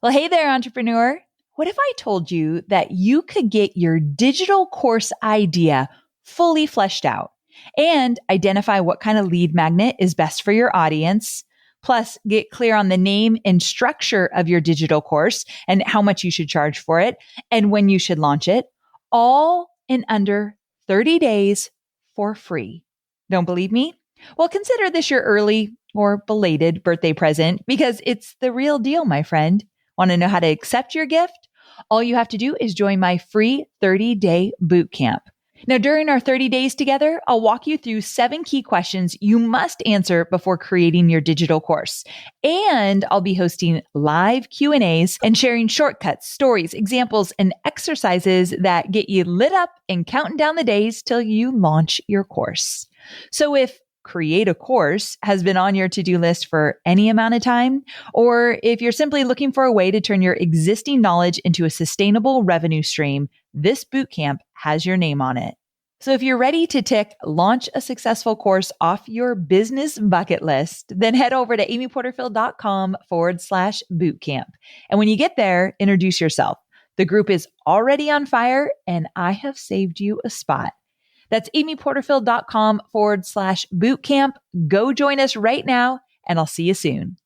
Well, hey there, entrepreneur. What if I told you that you could get your digital course idea fully fleshed out and identify what kind of lead magnet is best for your audience, plus get clear on the name and structure of your digital course and how much you should charge for it and when you should launch it, all in under 30 days for free? Don't believe me? Well, consider this your early or belated birthday present because it's the real deal, my friend. Want to know how to accept your gift? All you have to do is join my free 30-day bootcamp. Now, during our 30 days together, I'll walk you through 7 key questions you must answer before creating your digital course. And I'll be hosting live Q&As and sharing shortcuts, stories, examples, and exercises that get you lit up and counting down the days till you launch your course. So if create a course has been on your to-do list for any amount of time, or if you're simply looking for a way to turn your existing knowledge into a sustainable revenue stream, this bootcamp has your name on it. So if you're ready to tick launch a successful course off your business bucket list, then head over to amyporterfield.com/bootcamp. And when you get there, introduce yourself. The group is already on fire and I have saved you a spot. That's amyporterfield.com/bootcamp. Go join us right now, and I'll see you soon.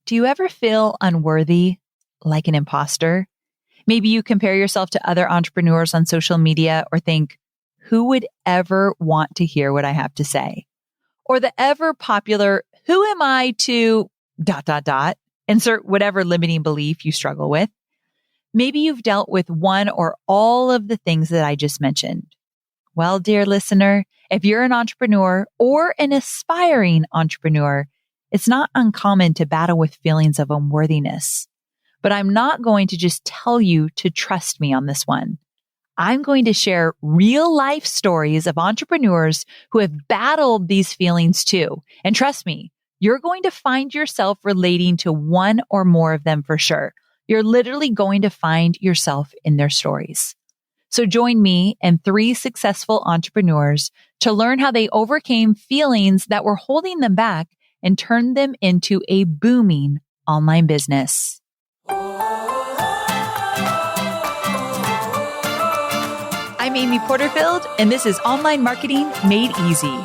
Do you ever feel unworthy, like an imposter? Maybe you compare yourself to other entrepreneurs on social media or think, who would ever want to hear what I have to say? Or the ever popular, who am I to ... insert whatever limiting belief you struggle with. Maybe you've dealt with one or all of the things that I just mentioned. Well, dear listener, if you're an entrepreneur or an aspiring entrepreneur, it's not uncommon to battle with feelings of unworthiness. But I'm not going to just tell you to trust me on this one. I'm going to share real life stories of entrepreneurs who have battled these feelings too. And trust me, you're going to find yourself relating to one or more of them for sure. You're literally going to find yourself in their stories. So join me and 3 successful entrepreneurs to learn how they overcame feelings that were holding them back and turned them into a booming online business. I'm Amy Porterfield, and this is Online Marketing Made Easy.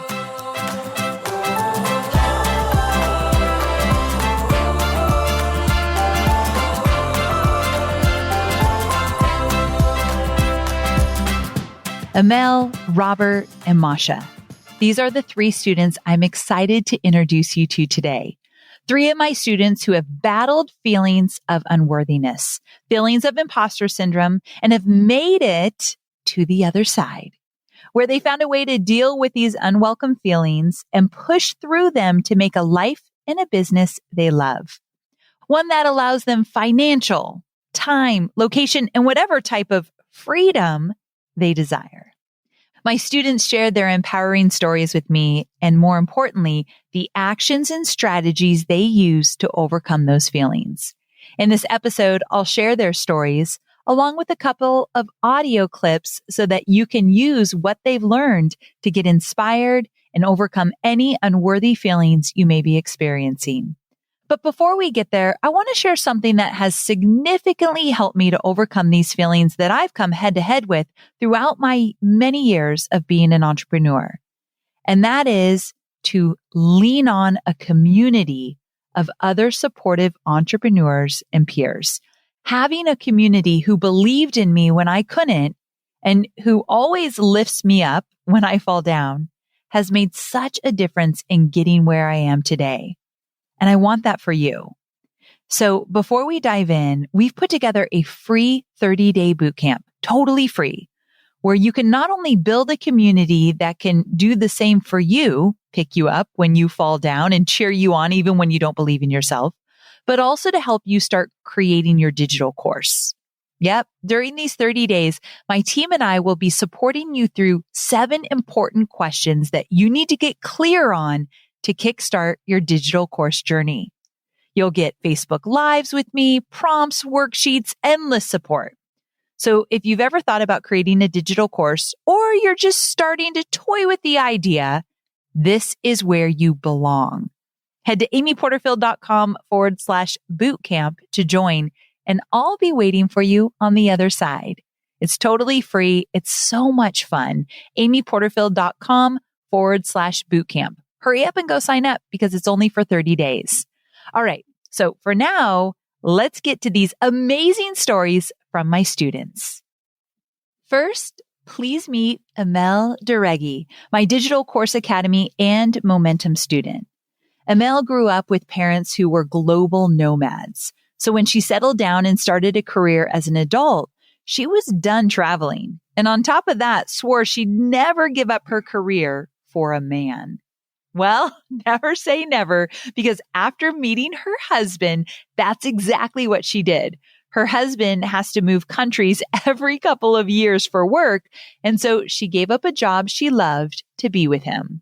Amel, Robert, and Masha. These are the 3 students I'm excited to introduce you to today. 3 of my students who have battled feelings of unworthiness, feelings of imposter syndrome, and have made it to the other side, where they found a way to deal with these unwelcome feelings and push through them to make a life and a business they love. One that allows them financial, time, location, and whatever type of freedom they desire. My students shared their empowering stories with me, and more importantly, the actions and strategies they use to overcome those feelings. In this episode, I'll share their stories along with a couple of audio clips so that you can use what they've learned to get inspired and overcome any unworthy feelings you may be experiencing. But before we get there, I want to share something that has significantly helped me to overcome these feelings that I've come head to head with throughout my many years of being an entrepreneur. And that is to lean on a community of other supportive entrepreneurs and peers. Having a community who believed in me when I couldn't and who always lifts me up when I fall down has made such a difference in getting where I am today. And I want that for you. So before we dive in, we've put together a free 30-day bootcamp, totally free, where you can not only build a community that can do the same for you, pick you up when you fall down and cheer you on even when you don't believe in yourself, but also to help you start creating your digital course. Yep. During these 30 days, my team and I will be supporting you through 7 important questions that you need to get clear on to kickstart your digital course journey. You'll get Facebook Lives with me, prompts, worksheets, endless support. So if you've ever thought about creating a digital course or you're just starting to toy with the idea, this is where you belong. Head to amyporterfield.com/bootcamp to join, and I'll be waiting for you on the other side. It's totally free. It's so much fun. amyporterfield.com/bootcamp. Hurry up and go sign up because it's only for 30 days. All right. So for now, let's get to these amazing stories from my students. First, please meet Amel Derragui, my Digital Course Academy and Momentum student. Amel grew up with parents who were global nomads. So when she settled down and started a career as an adult, she was done traveling. And on top of that, swore she'd never give up her career for a man. Well, never say never, because after meeting her husband, that's exactly what she did. Her husband has to move countries every couple of years for work, and so she gave up a job she loved to be with him.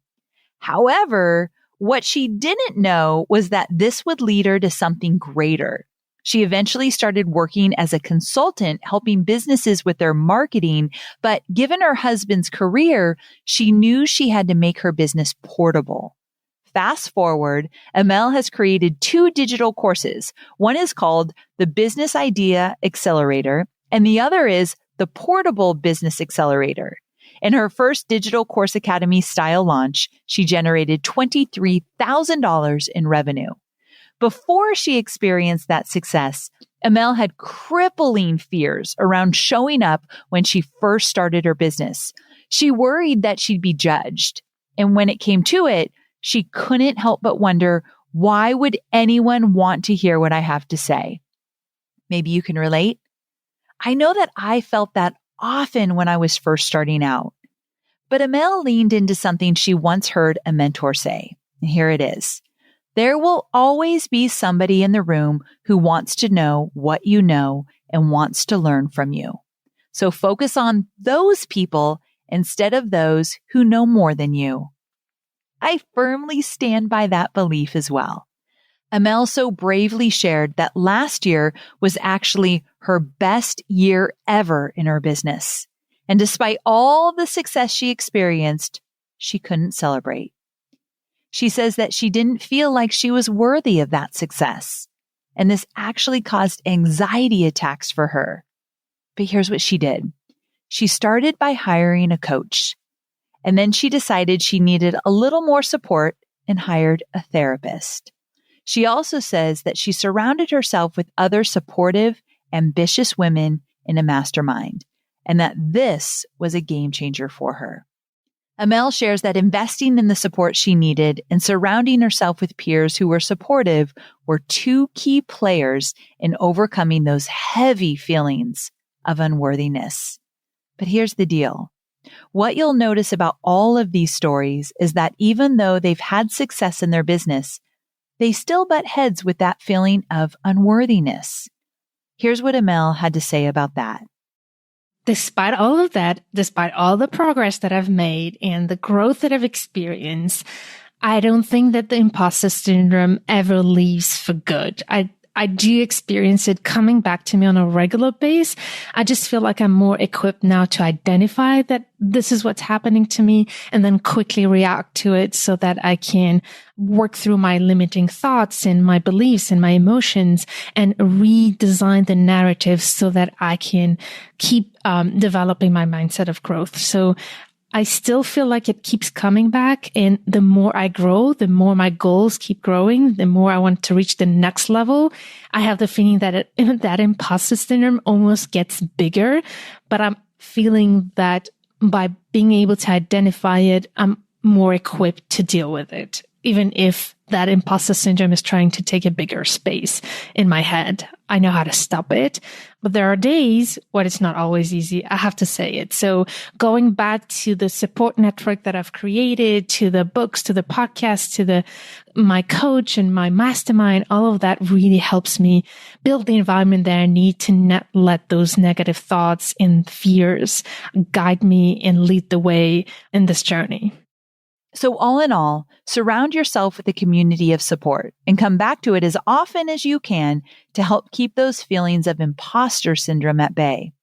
However, what she didn't know was that this would lead her to something greater. She eventually started working as a consultant, helping businesses with their marketing, but given her husband's career, she knew she had to make her business portable. Fast forward, Amel has created 2 digital courses. One is called the Business Idea Accelerator, and the other is the Portable Business Accelerator. In her first Digital Course Academy style launch, she generated $23,000 in revenue. Before she experienced that success, Amel had crippling fears around showing up when she first started her business. She worried that she'd be judged. And when it came to it, she couldn't help but wonder, why would anyone want to hear what I have to say? Maybe you can relate. I know that I felt that often when I was first starting out. But Amel leaned into something she once heard a mentor say. And here it is. There will always be somebody in the room who wants to know what you know and wants to learn from you. So focus on those people instead of those who know more than you. I firmly stand by that belief as well. Amel so bravely shared that last year was actually her best year ever in her business. And despite all the success she experienced, she couldn't celebrate. She says that she didn't feel like she was worthy of that success. And this actually caused anxiety attacks for her. But here's what she did. She started by hiring a coach. And then she decided she needed a little more support and hired a therapist. She also says that she surrounded herself with other supportive, ambitious women in a mastermind, and that this was a game changer for her. Amel shares that investing in the support she needed and surrounding herself with peers who were supportive were 2 key players in overcoming those heavy feelings of unworthiness. But here's the deal. What you'll notice about all of these stories is that even though they've had success in their business, they still butt heads with that feeling of unworthiness. Here's what Amel had to say about that. Despite all of that, despite all the progress that I've made and the growth that I've experienced, I don't think that the imposter syndrome ever leaves for good. I do experience it coming back to me on a regular basis. I just feel like I'm more equipped now to identify that this is what's happening to me and then quickly react to it so that I can work through my limiting thoughts and my beliefs and my emotions and redesign the narrative so that I can keep developing my mindset of growth. So I still feel like it keeps coming back. And the more I grow, the more my goals keep growing, the more I want to reach the next level. I have the feeling that that imposter syndrome almost gets bigger, but I'm feeling that by being able to identify it, I'm more equipped to deal with it, even if that imposter syndrome is trying to take a bigger space in my head. I know how to stop it, but there are days when it's not always easy. I have to say it. So going back to the support network that I've created, to the books, to the podcast, to my coach and my mastermind, all of that really helps me build the environment that I need to not let those negative thoughts and fears guide me and lead the way in this journey. So all in all, surround yourself with a community of support and come back to it as often as you can to help keep those feelings of imposter syndrome at bay.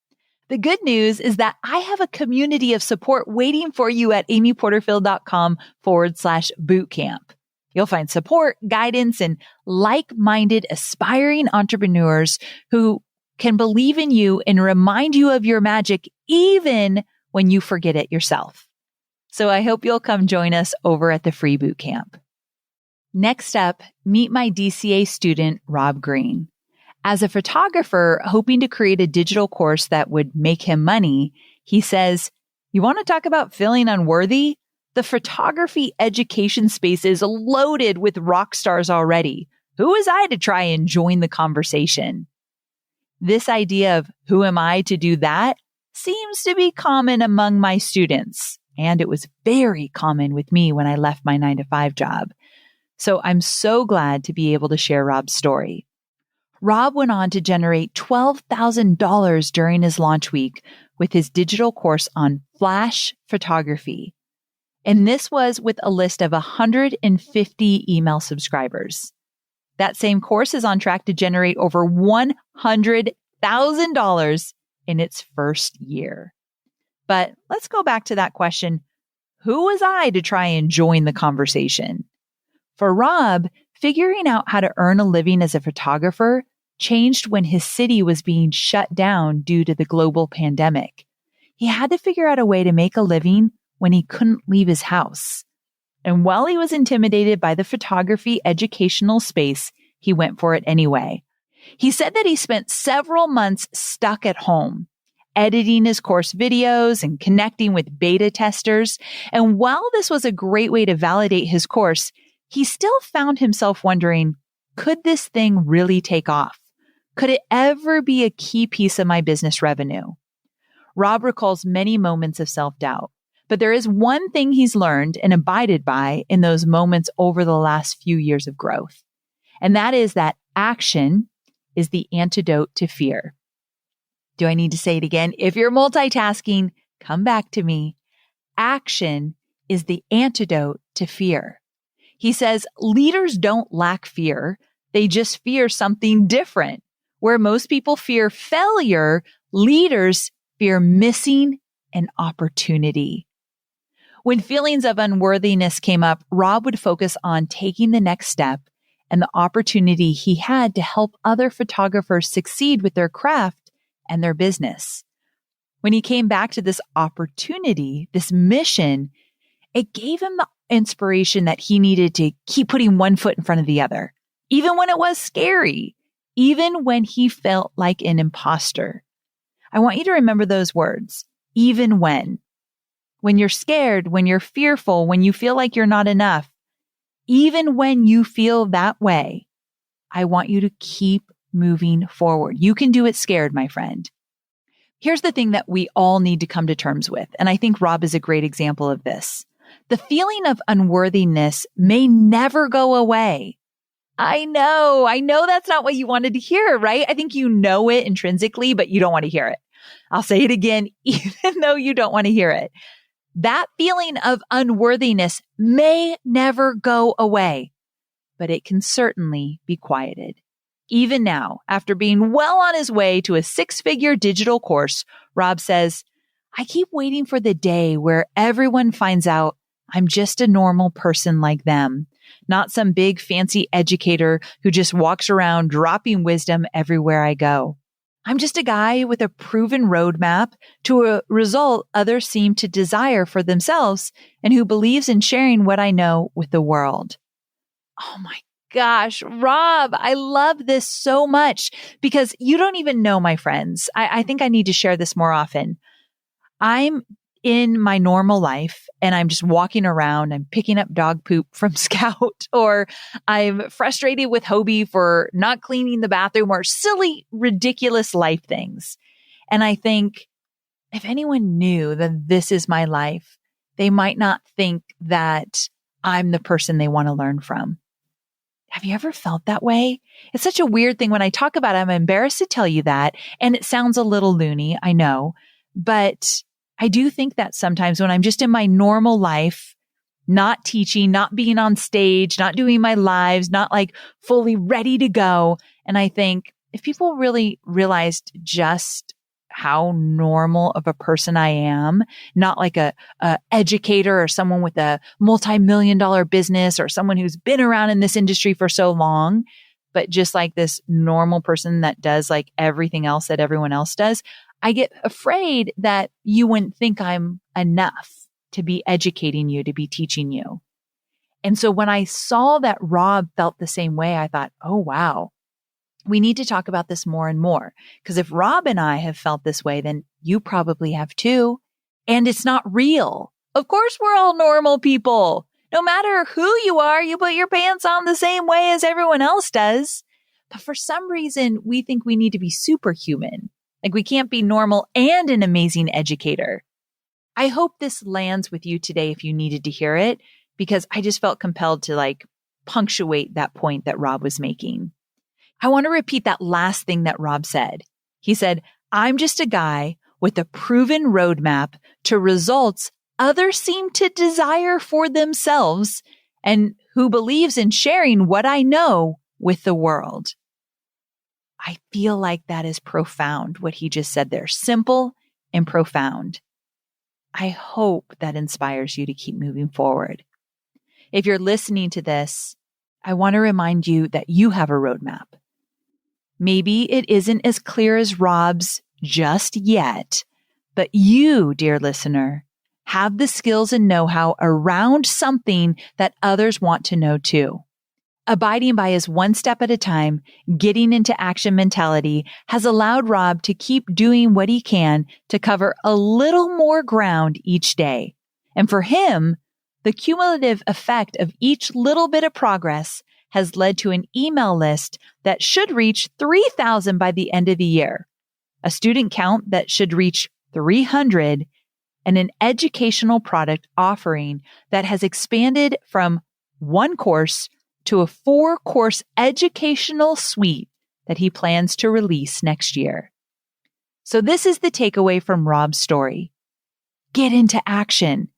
The good news is that I have a community of support waiting for you at amyporterfield.com/bootcamp. You'll find support, guidance, and like-minded aspiring entrepreneurs who can believe in you and remind you of your magic even when you forget it yourself. So I hope you'll come join us over at the free bootcamp. Next up, meet my DCA student, Rob Green. As a photographer hoping to create a digital course that would make him money, he says, "You want to talk about feeling unworthy? The photography education space is loaded with rock stars already. Who was I to try and join the conversation?" This idea of who am I to do that seems to be common among my students. And it was very common with me when I left my 9-to-5 job. So I'm so glad to be able to share Rob's story. Rob went on to generate $12,000 during his launch week with his digital course on flash photography. And this was with a list of 150 email subscribers. That same course is on track to generate over $100,000 in its first year. But let's go back to that question. Who was I to try and join the conversation? For Rob, figuring out how to earn a living as a photographer changed when his city was being shut down due to the global pandemic. He had to figure out a way to make a living when he couldn't leave his house. And while he was intimidated by the photography educational space, he went for it anyway. He said that he spent several months stuck at home, editing his course videos and connecting with beta testers. And while this was a great way to validate his course, he still found himself wondering, could this thing really take off? Could it ever be a key piece of my business revenue? Rob recalls many moments of self-doubt, but there is one thing he's learned and abided by in those moments over the last few years of growth. And that is that action is the antidote to fear. Do I need to say it again? If you're multitasking, come back to me. Action is the antidote to fear. He says leaders don't lack fear. They just fear something different. Where most people fear failure, leaders fear missing an opportunity. When feelings of unworthiness came up, Rob would focus on taking the next step and the opportunity he had to help other photographers succeed with their craft and their business. When he came back to this opportunity, this mission, it gave him the inspiration that he needed to keep putting one foot in front of the other, even when it was scary, even when he felt like an imposter. I want you to remember those words, even when. When you're scared, when you're fearful, when you feel like you're not enough, even when you feel that way, I want you to keep moving forward. You can do it scared, my friend. Here's the thing that we all need to come to terms with, and I think Rob is a great example of this. The feeling of unworthiness may never go away. I know that's not what you wanted to hear, right? I think you know it intrinsically, but you don't want to hear it. I'll say it again, even though you don't want to hear it. That feeling of unworthiness may never go away, but it can certainly be quieted. Even now, after being well on his way to a 6-figure digital course, Rob says, I keep waiting for the day where everyone finds out I'm just a normal person like them, not some big fancy educator who just walks around dropping wisdom everywhere I go. I'm just a guy with a proven roadmap to a result others seem to desire for themselves and who believes in sharing what I know with the world. Oh my gosh, Rob, I love this so much because you don't even know, my friends. I think I need to share this more often. I'm in my normal life and I'm just walking around, I'm picking up dog poop from Scout, or I'm frustrated with Hobie for not cleaning the bathroom, or silly, ridiculous life things. And I think if anyone knew that this is my life, they might not think that I'm the person they want to learn from. Have you ever felt that way? It's such a weird thing when I talk about it. I'm embarrassed to tell you that. And it sounds a little loony, I know, but I do think that sometimes when I'm just in my normal life, not teaching, not being on stage, not doing my lives, not like fully ready to go. And I think if people really realized just how normal of a person I am, not like a educator or someone with a multi-million-dollar business or someone who's been around in this industry for so long, but just like this normal person that does like everything else that everyone else does, I get afraid that you wouldn't think I'm enough to be educating you, to be teaching you. And so when I saw that Rob felt the same way, I thought, oh, wow, we need to talk about this more and more. Because if Rob and I have felt this way, then you probably have too. And it's not real. Of course, we're all normal people. No matter who you are, you put your pants on the same way as everyone else does. But for some reason, we think we need to be superhuman. Like we can't be normal and an amazing educator. I hope this lands with you today if you needed to hear it, because I just felt compelled to like punctuate that point that Rob was making. I want to repeat that last thing that Rob said. He said, I'm just a guy with a proven roadmap to results others seem to desire for themselves and who believes in sharing what I know with the world. I feel like that is profound, what he just said there. Simple and profound. I hope that inspires you to keep moving forward. If you're listening to this, I want to remind you that you have a roadmap. Maybe it isn't as clear as Rob's just yet, but you, dear listener, have the skills and know-how around something that others want to know too. Abiding by his one step at a time, getting into action mentality has allowed Rob to keep doing what he can to cover a little more ground each day. And for him, the cumulative effect of each little bit of progress has led to an email list that should reach 3,000 by the end of the year, a student count that should reach 300, and an educational product offering that has expanded from one course to a 4-course educational suite that he plans to release next year. So this is the takeaway from Rob's story. Get into action.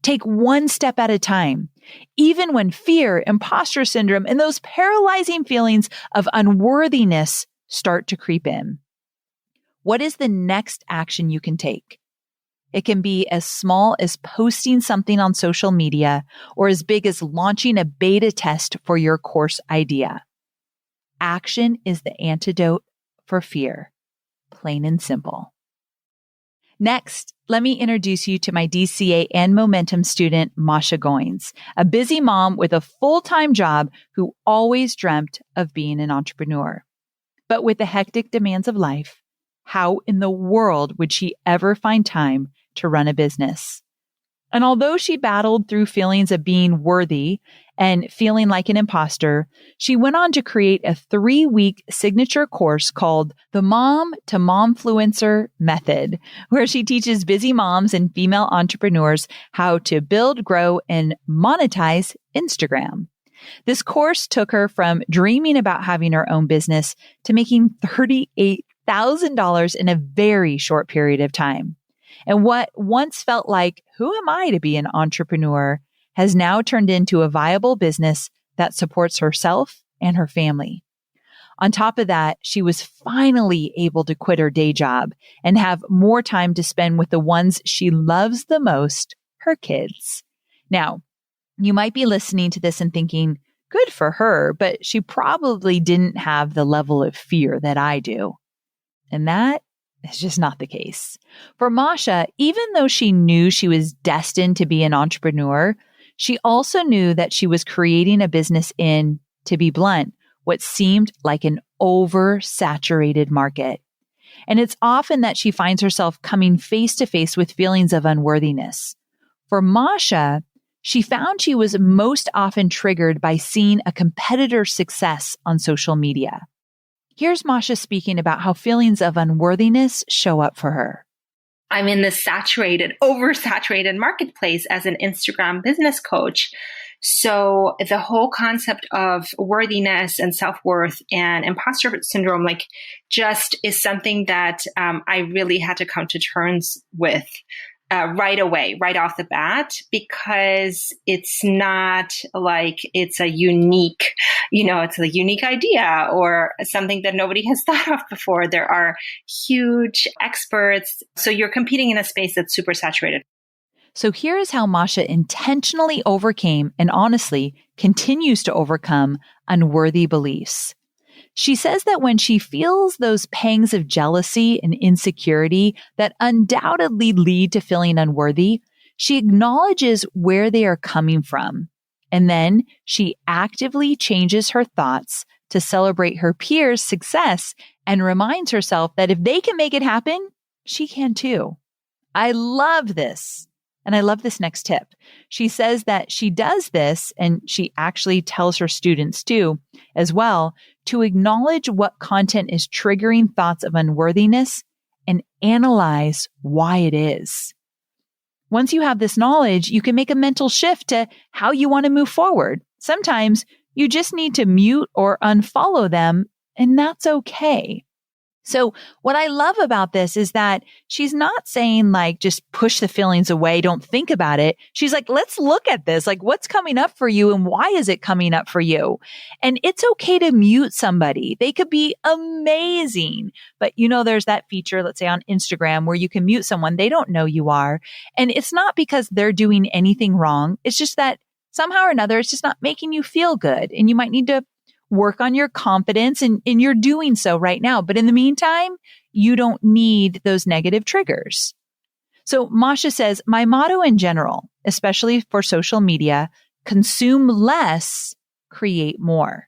Take one step at a time, even when fear, imposter syndrome, and those paralyzing feelings of unworthiness start to creep in. What is the next action you can take? It can be as small as posting something on social media or as big as launching a beta test for your course idea. Action is the antidote for fear, plain and simple. Next, let me introduce you to my DCA and Momentum student, Masha Goins, a busy mom with a full-time job who always dreamt of being an entrepreneur. But with the hectic demands of life, how in the world would she ever find time to run a business? And although she battled through feelings of being worthy and feeling like an imposter, she went on to create a 3-week signature course called the Mom to Momfluencer Method, where she teaches busy moms and female entrepreneurs how to build, grow, and monetize Instagram. This course took her from dreaming about having her own business to making $38,000 in a very short period of time. And what once felt like, who am I to be an entrepreneur, has now turned into a viable business that supports herself and her family. On top of that, she was finally able to quit her day job and have more time to spend with the ones she loves the most, her kids. Now, you might be listening to this and thinking, good for her, but she probably didn't have the level of fear that I do. And that is just not the case. For Masha, even though she knew she was destined to be an entrepreneur, she also knew that she was creating a business in, to be blunt, what seemed like an oversaturated market. And it's often that she finds herself coming face to face with feelings of unworthiness. For Masha, she found she was most often triggered by seeing a competitor's success on social media. Here's Masha speaking about how feelings of unworthiness show up for her. I'm in this oversaturated marketplace as an Instagram business coach. So the whole concept of worthiness and self-worth and imposter syndrome, just is something that I really had to come to terms with right away, right off the bat, because it's not like it's a unique, it's a unique idea or something that nobody has thought of before. There are huge experts. So you're competing in a space that's super saturated. So here is how Masha intentionally overcame and honestly continues to overcome unworthy beliefs. She says that when she feels those pangs of jealousy and insecurity that undoubtedly lead to feeling unworthy, she acknowledges where they are coming from. And then she actively changes her thoughts to celebrate her peers' success and reminds herself that if they can make it happen, she can too. I love this. And I love this next tip. She says that she does this, and she actually tells her students too, as well, to acknowledge what content is triggering thoughts of unworthiness and analyze why it is. Once you have this knowledge, you can make a mental shift to how you want to move forward. Sometimes you just need to mute or unfollow them, and that's okay. So what I love about this is that she's not saying like, just push the feelings away, don't think about it. She's like, let's look at this. Like, what's coming up for you and why is it coming up for you? And it's okay to mute somebody. They could be amazing. But there's that feature, let's say on Instagram, where you can mute someone. They don't know you are. And it's not because they're doing anything wrong. It's just that somehow or another, it's just not making you feel good. And you might need to work on your confidence, and you're doing so right now. But in the meantime, you don't need those negative triggers. So Masha says, my motto in general, especially for social media, consume less, create more.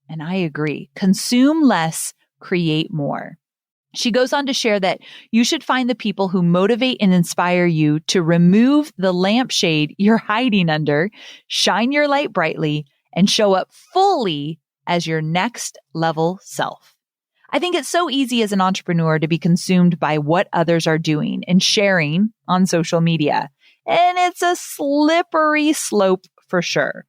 And I agree. Consume less, create more. She goes on to share that you should find the people who motivate and inspire you to remove the lampshade you're hiding under, shine your light brightly, and show up fully as your next level self. I think it's so easy as an entrepreneur to be consumed by what others are doing and sharing on social media. And it's a slippery slope for sure.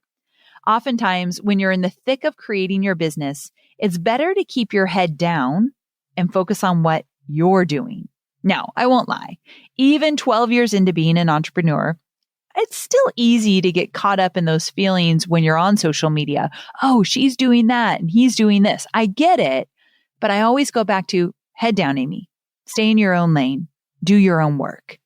Oftentimes, when you're in the thick of creating your business, it's better to keep your head down and focus on what you're doing. Now, I won't lie. Even 12 years into being an entrepreneur, it's still easy to get caught up in those feelings when you're on social media. Oh, she's doing that and he's doing this. I get it. But I always go back to head down, Amy. Stay in your own lane. Do your own work.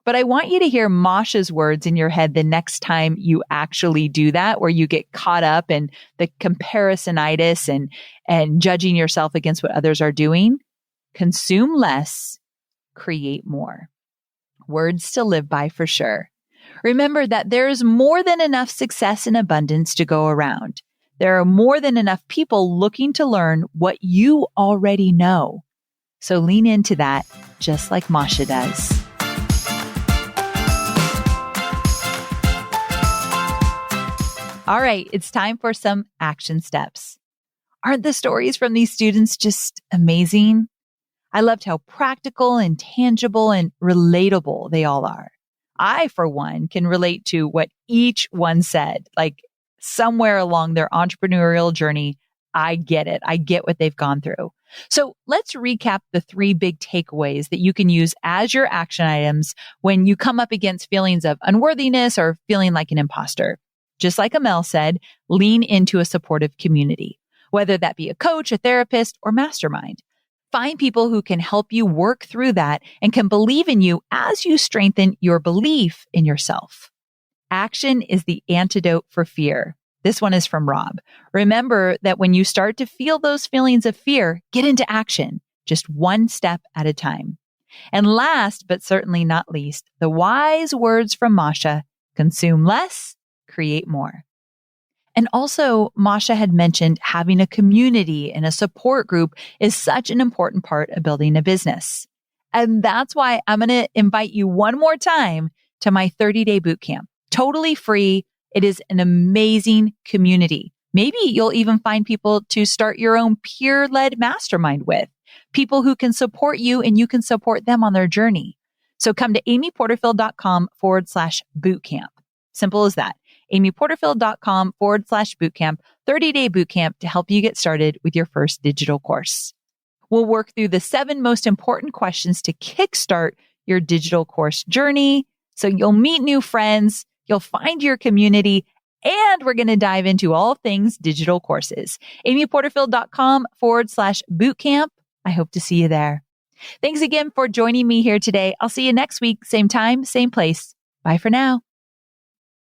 But I want you to hear Masha's words in your head the next time you actually do that, where you get caught up in the comparisonitis and judging yourself against what others are doing. Consume less, create more. Words to live by for sure. Remember that there is more than enough success and abundance to go around. There are more than enough people looking to learn what you already know. So lean into that just like Masha does. All right, it's time for some action steps. Aren't the stories from these students just amazing? I loved how practical and tangible and relatable they all are. I, for one, can relate to what each one said. Like somewhere along their entrepreneurial journey, I get it. I get what they've gone through. So let's recap the 3 big takeaways that you can use as your action items when you come up against feelings of unworthiness or feeling like an imposter. Just like Amel said, lean into a supportive community, whether that be a coach, a therapist, or mastermind. Find people who can help you work through that and can believe in you as you strengthen your belief in yourself. Action is the antidote for fear. This one is from Rob. Remember that when you start to feel those feelings of fear, get into action, just one step at a time. And last, but certainly not least, the wise words from Masha: consume less, create more. And also, Masha had mentioned having a community and a support group is such an important part of building a business. And that's why I'm going to invite you one more time to my 30-day bootcamp. Totally free. It is an amazing community. Maybe you'll even find people to start your own peer-led mastermind with, people who can support you and you can support them on their journey. So come to amyporterfield.com/bootcamp. Simple as that. amyporterfield.com/bootcamp, 30-day bootcamp to help you get started with your first digital course. We'll work through the 7 most important questions to kickstart your digital course journey. So you'll meet new friends, you'll find your community, and we're going to dive into all things digital courses. amyporterfield.com/bootcamp. I hope to see you there. Thanks again for joining me here today. I'll see you next week. Same time, same place. Bye for now.